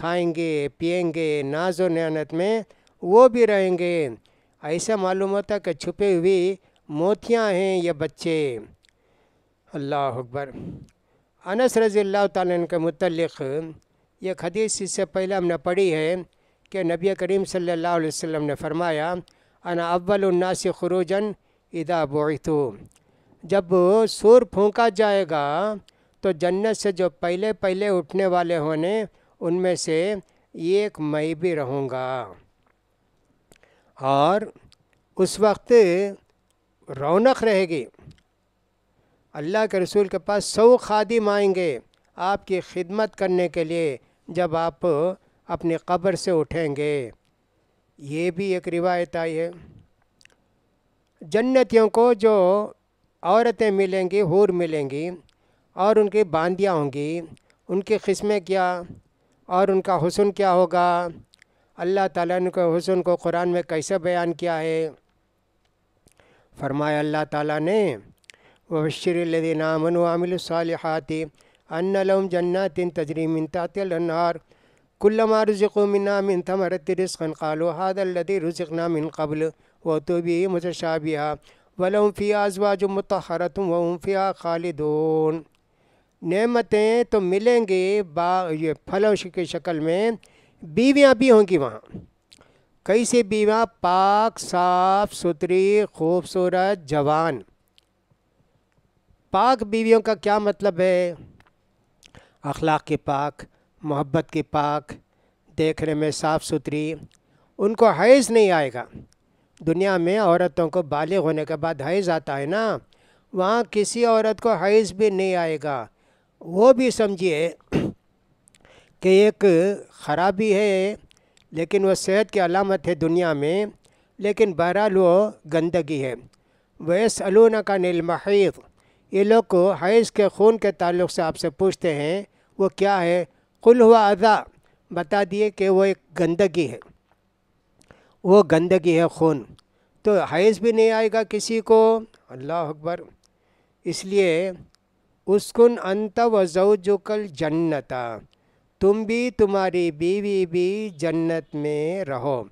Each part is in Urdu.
کھائیں گے پئیں گے ناز و نعمت میں وہ بھی رہیں گے۔ ایسا معلوم ہوتا کہ چھپے ہوئی موتیاں ہیں یہ بچے۔ اللہ اکبر۔ انس رضی اللہ تعالیٰ عنہ کے متعلق یہ حدیث اس سے پہلے ہم نے پڑھی ہے کہ نبی کریم صلی اللہ علیہ وسلم نے فرمایا انا اول الناس خروجا اذا بعثوا، جب سور پھونکا جائے گا تو جنت سے جو پہلے پہلے اٹھنے والے ہونے ان میں سے ایک میں بھی رہوں گا، اور اس وقت رونق رہے گی۔ اللہ کے رسول کے پاس 100 خادم آئیں گے آپ کی خدمت کرنے کے لیے جب آپ اپنی قبر سے اٹھیں گے۔ یہ بھی ایک روایت آئی ہے۔ جنتیوں کو جو عورتیں ملیں گی، حور ملیں گی، اور ان کی باندیاں ہوں گی، ان کی قسمیں کیا اور ان کا حسن کیا ہوگا، اللہ تعالیٰ نے کے حسن کو قرآن میں کیسے بیان کیا ہے۔ فرمایا اللہ تعالیٰ نے وَبَشِّرِ الَّذِينَ آمَنُوا وَعَمِلُوا الصَّالِحَاتِ أَنَّ لَهُمْ جَنَّاتٍ تَجْرِي مِن تَحْتِهَا الْأَنْهَارُ كُلَّمَا رُزِقُوا مِنْهَا مِن ثَمَرَةٍ رِزْقًا قَالُوا هَذَا الَّذِي رُزِقْنَا مِن قَبْلُ وَأُتُوا بِهِ مُتَشَابِهًا وَلَهُمْ فِيهَا أَزْوَاجٌ مُطَهَّرَةٌ وَهُمْ فِيهَا خَالِدُونَ۔ نعمتیں تو ملیں گی یہ پھلوں کی شکل میں، بیویاں بھی ہوں گی وہاں۔ کیسی بیویاں؟ پاک صاف ستھری خوبصورت جوان۔ پاک بیویوں کا کیا مطلب ہے؟ اخلاق کی پاک، محبت کی پاک، دیکھنے میں صاف ستھری، ان کو حیض نہیں آئے گا۔ دنیا میں عورتوں کو بالغ ہونے کے بعد حیض آتا ہے نا، وہاں کسی عورت کو حیض بھی نہیں آئے گا۔ وہ بھی سمجھیے کہ ایک خرابی ہے، لیکن وہ صحت کی علامت ہے دنیا میں، لیکن بہرحال وہ گندگی ہے۔ وَيَسْأَلُونَكَ عَنِ الْمَحِيضِ، یہ لوگ کو حیض کے خون کے تعلق سے آپ سے پوچھتے ہیں، وہ کیا ہے؟ قُلْ هُوَ أَذًى، بتا دیے کہ وہ ایک گندگی ہے، وہ گندگی ہے خون، تو حیض بھی نہیں آئے گا کسی کو۔ اللہ اکبر۔ اس لیے اسکن انت وزوجک الجنت، تم بھی تمہاری بیوی بھی جنت میں رہو۔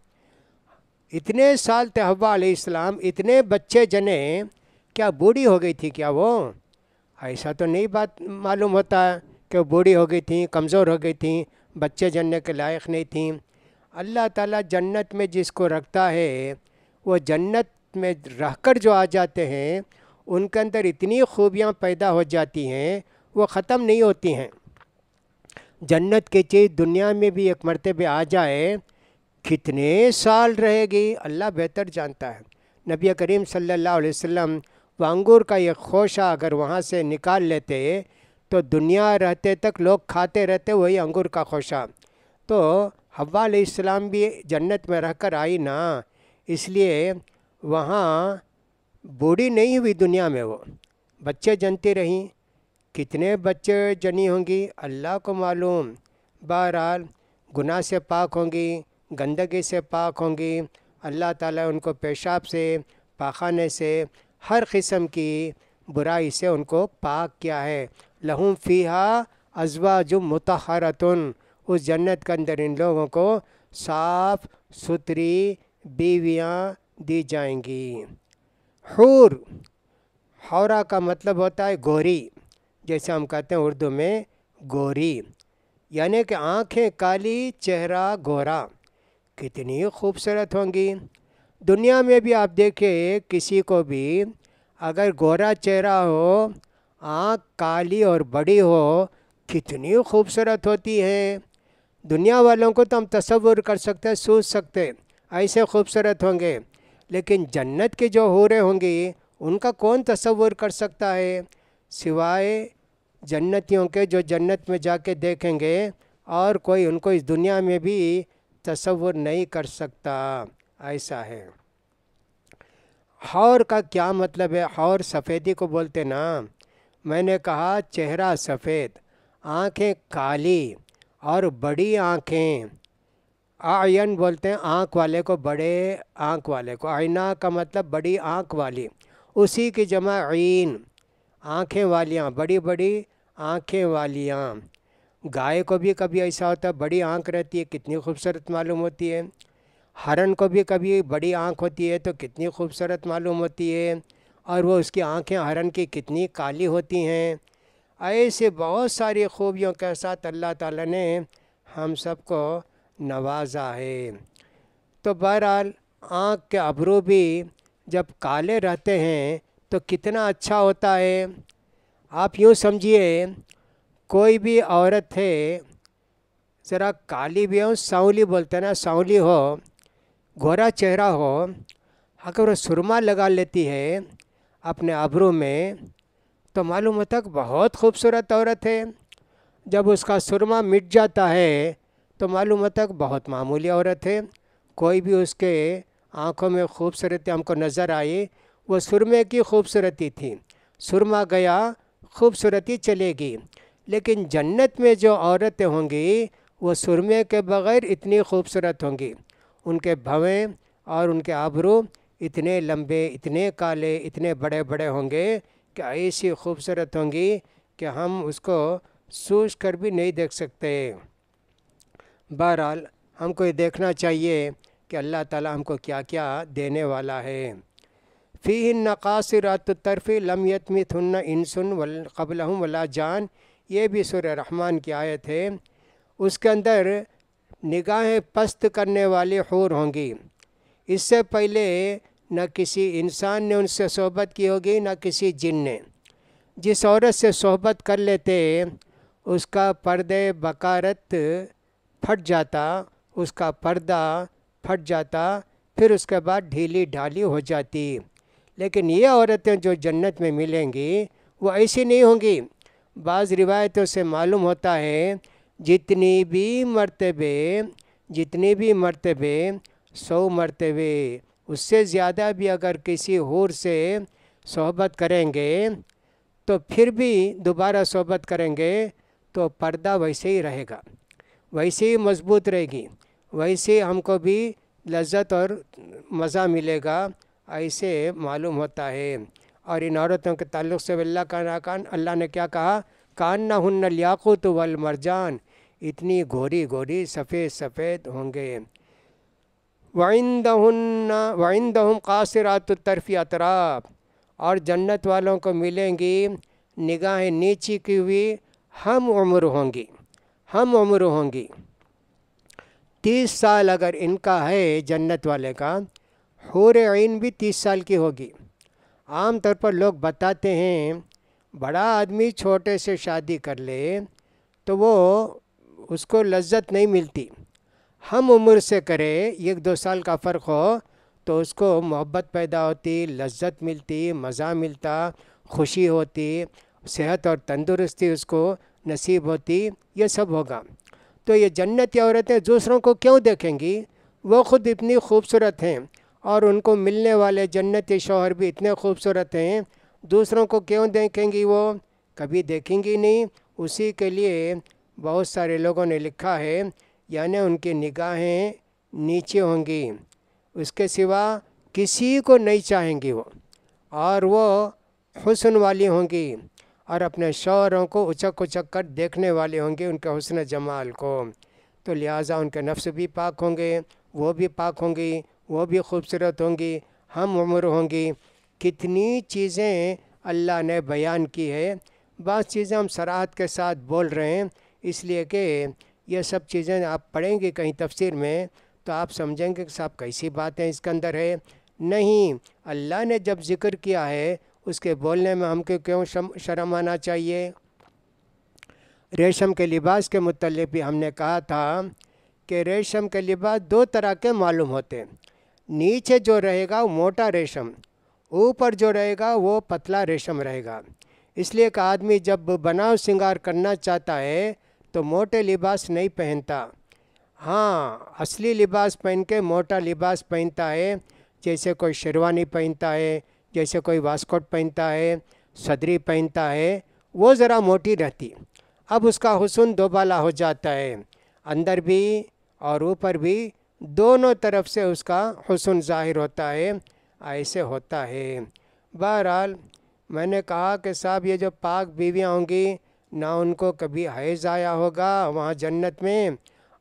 اتنے سال تھے حوا علیہ السلام، اتنے بچے جنے، کیا بوڑھی ہو گئی تھی کیا وہ؟ ایسا تو نہیں بات معلوم ہوتا ہے کہ وہ بوڑھی ہو گئی تھیں، کمزور ہو گئی تھیں، بچے جننے کے لائق نہیں تھیں۔ اللہ تعالیٰ جنت میں جس کو رکھتا ہے، وہ جنت میں رہ کر جو آ جاتے ہیں ان کے اندر اتنی خوبیاں پیدا ہو جاتی ہیں وہ ختم نہیں ہوتی ہیں۔ جنت کی چیز دنیا میں بھی ایک مرتبہ آ جائے کتنے سال رہے گی اللہ بہتر جانتا ہے۔ نبی کریم صلی اللہ علیہ وسلم وہ انگور کا ایک خوشہ اگر وہاں سے نکال لیتے تو دنیا رہتے تک لوگ کھاتے رہتے وہی انگور کا خوشہ۔ تو حوا علیہ السلام بھی جنت میں رہ کر آئی نا، اس لیے وہاں بوڑھی نہیں ہوئی، دنیا میں وہ بچے جنتی رہیں۔ کتنے بچے جنی ہوں گی اللہ کو معلوم۔ بہرحال گناہ سے پاک ہوں گی، گندگی سے پاک ہوں گی، اللہ تعالیٰ ان کو پیشاب سے، پاخانے سے، ہر قسم کی برائی سے ان کو پاک کیا ہے۔ لہم فیہا ازواج مطہرۃ، اس جنت کے اندر ان لوگوں کو صاف ستھری بیویاں دی جائیں گی۔ حور، حورا کا مطلب ہوتا ہے گوری، جیسے ہم کہتے ہیں اردو میں گوری، یعنی کہ آنکھیں کالی چہرہ گورا۔ کتنی خوبصورت ہوں گی۔ دنیا میں بھی آپ دیکھیں کسی کو بھی اگر گورا چہرہ ہو، آنکھ کالی اور بڑی ہو، کتنی خوبصورت ہوتی ہیں۔ دنیا والوں کو تو ہم تصور کر سکتے، سوچ سکتے ایسے خوبصورت ہوں گے، لیکن جنت کی جو حوریں ہوں گی ان کا کون تصور کر سکتا ہے سوائے جنتیوں کے جو جنت میں جا کے دیکھیں گے، اور کوئی ان کو اس دنیا میں بھی تصور نہیں کر سکتا۔ ایسا ہے۔ حور کا کیا مطلب ہے؟ حور سفیدی کو بولتے نا، میں نے کہا چہرہ سفید، آنکھیں کالی اور بڑی آنکھیں۔ اعین بولتے ہیں آنکھ والے کو، بڑے آنکھ والے کو۔ عینا کا مطلب بڑی آنکھ والی، اسی کی جمع عین، آنکھیں والیاں، بڑی بڑی آنکھیں والیاں۔ گائے کو بھی کبھی ایسا ہوتا ہے بڑی آنکھ رہتی ہے کتنی خوبصورت معلوم ہوتی ہے، ہرن کو بھی کبھی بڑی آنکھ ہوتی ہے تو کتنی خوبصورت معلوم ہوتی ہے، اور وہ اس کی آنکھیں ہرن کی کتنی کالی ہوتی ہیں۔ ایسے بہت ساری خوبیوں کے ساتھ اللہ تعالیٰ نے ہم سب کو نوازا ہے۔ تو بہرحال آنکھ کے ابرو بھی جب کالے رہتے ہیں تو کتنا اچھا ہوتا ہے۔ آپ یوں سمجھیے کوئی بھی عورت ہے ذرا کالی بھی ہو، سانولی بولتے ہیں نا، سانولی ہو، گورا چہرہ ہو، اگر وہ سرما لگا لیتی ہے اپنے ابرو میں تو معلوم ہوتا ہے کہ بہت خوبصورت عورت ہے۔ جب اس کا سرما مٹ جاتا ہے تو معلوم ہوتا ہے کہ بہت معمولی عورت ہے۔ کوئی بھی اس کے آنکھوں میں خوبصورتی ہم کو نظر آئی، وہ سرمے کی خوبصورتی تھی، سرما گیا خوبصورتی چلے گی۔ لیکن جنت میں جو عورتیں ہوں گی وہ سرمے کے بغیر اتنی خوبصورت ہوں گی، ان کے بھویں اور ان کے ابرو اتنے لمبے، اتنے کالے، اتنے بڑے بڑے ہوں گے کہ ایسی خوبصورت ہوں گی کہ ہم اس کو سوچ کر بھی نہیں دیکھ سکتے۔ بہرحال ہم کو یہ دیکھنا چاہیے کہ اللہ تعالیٰ ہم کو کیا کیا دینے والا ہے۔ فیہن قاصرات الطرف لم یطمثہن انس قبلہم ولا جان، یہ بھی سورہ رحمان کی آیت ہے۔ اس کے اندر نگاہیں پست کرنے والی حور ہوں گی، اس سے پہلے نہ کسی انسان نے ان سے صحبت کی ہوگی نہ کسی جن نے۔ جس عورت سے صحبت کر لیتے اس کا پردے بکارت پھٹ جاتا، اس کا پردہ پھٹ جاتا، پھر اس کے بعد ڈھیلی ڈھالی ہو جاتی۔ لیکن یہ عورتیں جو جنت میں ملیں گی وہ ایسی نہیں ہوں گی۔ بعض روایتوں سے معلوم ہوتا ہے جتنی بھی مرتبے 100 مرتبے اس سے زیادہ بھی اگر کسی حور سے صحبت کریں گے تو پھر بھی دوبارہ صحبت کریں گے تو پردہ ویسے ہی رہے گا، ویسے ہی مضبوط رہے گی، ویسے ہی ہم کو بھی لذت اور مزہ ملے گا، ایسے معلوم ہوتا ہے۔ اور ان عورتوں کے تعلق سے اللہ نے کیا کہا، کانہن الیاقوت والمرجان، اتنی گوری گوری سفید سفید ہوں گے۔ وعندہم قاصرات الطرف اطراف، اور جنت والوں کو ملیں گی نگاہیں نیچی کی ہوئی ہم عمر ہوں گی۔ 30 سال اگر ان کا ہے جنت والے کا، حور عین بھی 30 سال کی ہوگی۔ عام طور پر لوگ بتاتے ہیں بڑا آدمی چھوٹے سے شادی کر لے تو وہ اس کو لذت نہیں ملتی، ہم عمر سے کرے 1-2 سال کا فرق ہو تو اس کو محبت پیدا ہوتی، لذت ملتی، مزہ ملتا، خوشی ہوتی، صحت اور تندرستی اس کو نصیب ہوتی، یہ سب ہوگا۔ تو یہ جنتی عورتیں دوسروں کو کیوں دیکھیں گی؟ وہ خود اتنی خوبصورت ہیں اور ان کو ملنے والے جنتی شوہر بھی اتنے خوبصورت ہیں، دوسروں کو کیوں دیکھیں گی؟ وہ کبھی دیکھیں گی نہیں۔ اسی کے لیے بہت سارے لوگوں نے لکھا ہے یعنی ان کی نگاہیں نیچے ہوں گی، اس کے سوا کسی کو نہیں چاہیں گی وہ، اور وہ حسن والی ہوں گی اور اپنے شوہروں کو اچک اچک کر دیکھنے والی ہوں گی ان کے حسن جمال کو۔ تو لہٰذا ان کے نفس بھی پاک ہوں گے، وہ بھی پاک ہوں گی، وہ بھی خوبصورت ہوں گی، ہم عمر ہوں گی۔ کتنی چیزیں اللہ نے بیان کی ہے، بعض چیزیں ہم صراحت کے ساتھ بول رہے ہیں اس لیے کہ یہ سب چیزیں آپ پڑھیں گے کہیں تفسیر میں تو آپ سمجھیں گے کہ صاحب کیسی باتیں اس کے اندر ہے۔ نہیں، اللہ نے جب ذکر کیا ہے اس کے بولنے میں ہم کو کیوں شرم آنا چاہیے؟ ریشم کے لباس کے متعلق بھی ہم نے کہا تھا کہ ریشم کے لباس 2 طرح کے معلوم ہوتے ہیں، نیچے جو رہے گا وہ موٹا ریشم، اوپر جو رہے گا وہ پتلا ریشم رہے گا۔ اس لیے کہ آدمی جب بناؤ سنگار کرنا چاہتا ہے تو موٹے لباس نہیں پہنتا، ہاں اصلی لباس پہن کے موٹا لباس پہنتا ہے، جیسے کوئی شیروانی پہنتا ہے، جیسے کوئی واسکوٹ پہنتا ہے، صدری پہنتا ہے، وہ ذرا موٹی رہتی، اب اس کا حسن دوبالا ہو جاتا ہے، اندر بھی اور اوپر بھی دونوں طرف سے اس کا حسن ظاہر ہوتا ہے، ایسے ہوتا ہے۔ بہرحال میں نے کہا کہ صاحب یہ جو پاک بیویاں ہوں گی نہ ان کو کبھی حیض آیا ہوگا وہاں جنت میں،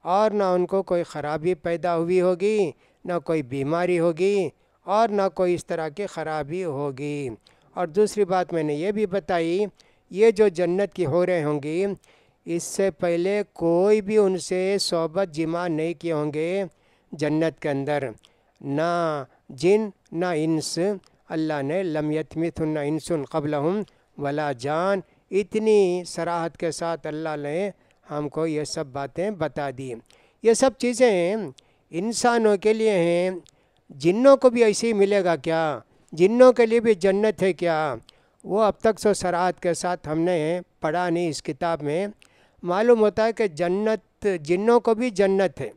اور نہ ان کو کوئی خرابی پیدا ہوئی ہوگی، نہ کوئی بیماری ہوگی، اور نہ کوئی اس طرح کی خرابی ہوگی۔ اور دوسری بات میں نے یہ بھی بتائی، یہ جو جنت کی حوریں ہوں گی، اس سے پہلے کوئی بھی ان سے صحبت جماع نہیں کیے ہوں گے جنت کے اندر، نہ جن نہ انس۔ اللہ نے لم یتمثہن انس قبلہم ولا جان، اتنی صراحت کے ساتھ اللہ نے ہم کو یہ سب باتیں بتا دی۔ یہ سب چیزیں انسانوں کے لیے ہیں، جنوں کو بھی ایسے ہی ملے گا کیا؟ جنوں کے لیے بھی جنت ہے کیا؟ وہ اب تک سو صراحت کے ساتھ ہم نے پڑھا نہیں اس کتاب میں۔ معلوم ہوتا ہے کہ جنت جنوں کو بھی جنت ہے،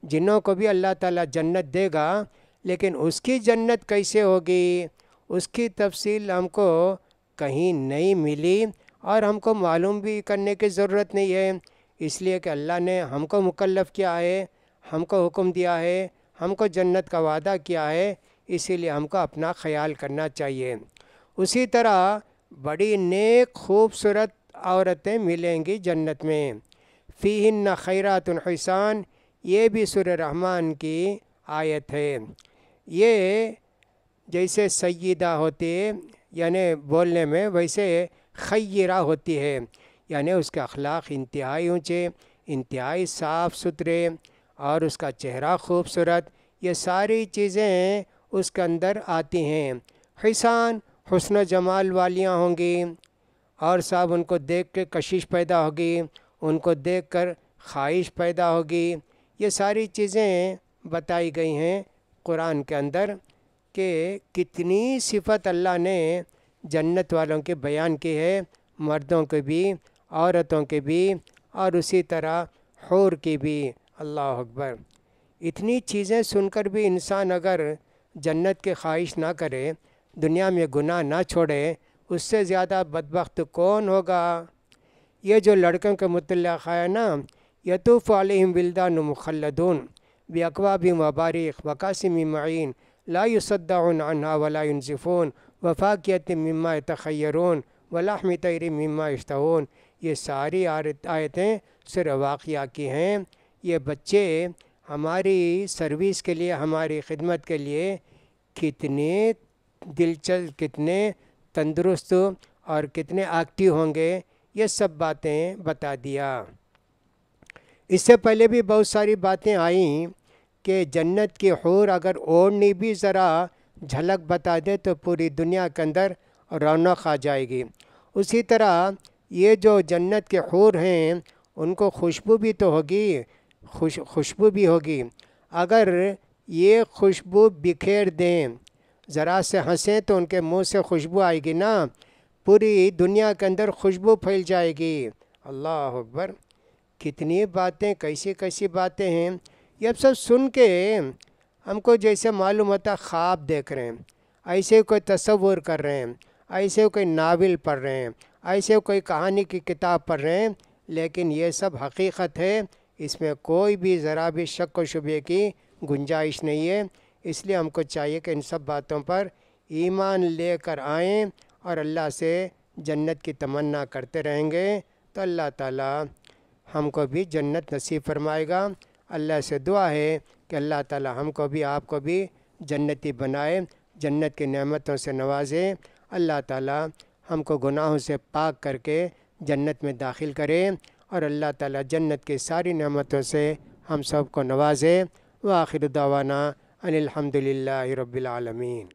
جنوں کو بھی اللہ تعالیٰ جنت دے گا، لیکن اس کی جنت کیسے ہوگی اس کی تفصیل ہم کو کہیں نہیں ملی، اور ہم کو معلوم بھی کرنے کی ضرورت نہیں ہے، اس لیے کہ اللہ نے ہم کو مکلف کیا ہے، ہم کو حکم دیا ہے، ہم کو جنت کا وعدہ کیا ہے، اسی لیے ہم کو اپنا خیال کرنا چاہیے۔ اسی طرح بڑی نیک خوبصورت عورتیں ملیں گی جنت میں، فیہن خیرات حسان، یہ بھی سورہ رحمان کی آیت ہے۔ یہ جیسے سیدہ ہوتی ہے یعنی بولنے میں، ویسے خیرہ ہوتی ہے، یعنی اس کے اخلاق انتہائی اونچے، انتہائی صاف ستھرے، اور اس کا چہرہ خوبصورت، یہ ساری چیزیں اس کے اندر آتی ہیں۔ حسان حسن و جمال والیاں ہوں گی، اور صاحب ان کو دیکھ کے کشش پیدا ہوگی، ان کو دیکھ کر خواہش پیدا ہوگی۔ یہ ساری چیزیں بتائی گئی ہیں قرآن کے اندر کہ کتنی صفت اللہ نے جنت والوں کے بیان کی ہے، مردوں کے بھی، عورتوں کے بھی، اور اسی طرح حور کی بھی۔ اللہ اکبر! اتنی چیزیں سن کر بھی انسان اگر جنت کی خواہش نہ کرے، دنیا میں گناہ نہ چھوڑے، اس سے زیادہ بدبخت کون ہوگا؟ یہ جو لڑکوں کے متعلق ہے نا، یطوف علیہم ولدان مخلدون باکواب وابارق وکأس من معین لا یصدعون عنہا ولا ینزفون وفاکہۃ مما یتخیرون ولحم طیر مما یشتہون، یہ ساری آیتیں سورہ واقعہ کی ہیں۔ یہ بچے ہماری سروس کے لیے، ہماری خدمت کے لیے کتنے دلچسپ، کتنے تندرست اور کتنے ایکٹیو ہوں گے، یہ سب باتیں بتا دیا۔ اس سے پہلے بھی بہت ساری باتیں آئیں کہ جنت کی حور اگر اوڑھنی بھی ذرا جھلک بتا دے تو پوری دنیا کے اندر رونق آ جائے گی۔ اسی طرح یہ جو جنت کے حور ہیں ان کو خوشبو بھی تو ہوگی، خوشبو بھی ہوگی۔ اگر یہ خوشبو بکھیر دیں، ذرا سے ہنسیں تو ان کے منہ سے خوشبو آئے گی نا، پوری دنیا کے اندر خوشبو پھیل جائے گی۔ اللہ اکبر! کتنی باتیں، کیسی کیسی باتیں ہیں۔ یہ سب سن کے ہم کو جیسے معلوم ہوتا خواب دیکھ رہے ہیں، ایسے کوئی تصور کر رہے ہیں، ایسے کوئی ناول پڑھ رہے ہیں، ایسے کوئی کہانی کی کتاب پڑھ رہے ہیں، لیکن یہ سب حقیقت ہے، اس میں کوئی بھی ذرا بھی شک و شبے کی گنجائش نہیں ہے۔ اس لیے ہم کو چاہیے کہ ان سب باتوں پر ایمان لے کر آئیں، اور اللہ سے جنت کی تمنا کرتے رہیں گے تو اللہ تعالیٰ ہم کو بھی جنت نصیب فرمائے گا۔ اللہ سے دعا ہے کہ اللہ تعالیٰ ہم کو بھی، آپ کو بھی جنتی بنائے، جنت کی نعمتوں سے نوازے۔ اللہ تعالیٰ ہم کو گناہوں سے پاک کر کے جنت میں داخل کرے، اور اللہ تعالیٰ جنت کی ساری نعمتوں سے ہم سب کو نوازے۔ وآخر دعوانا ان الحمد للہ رب العالمین۔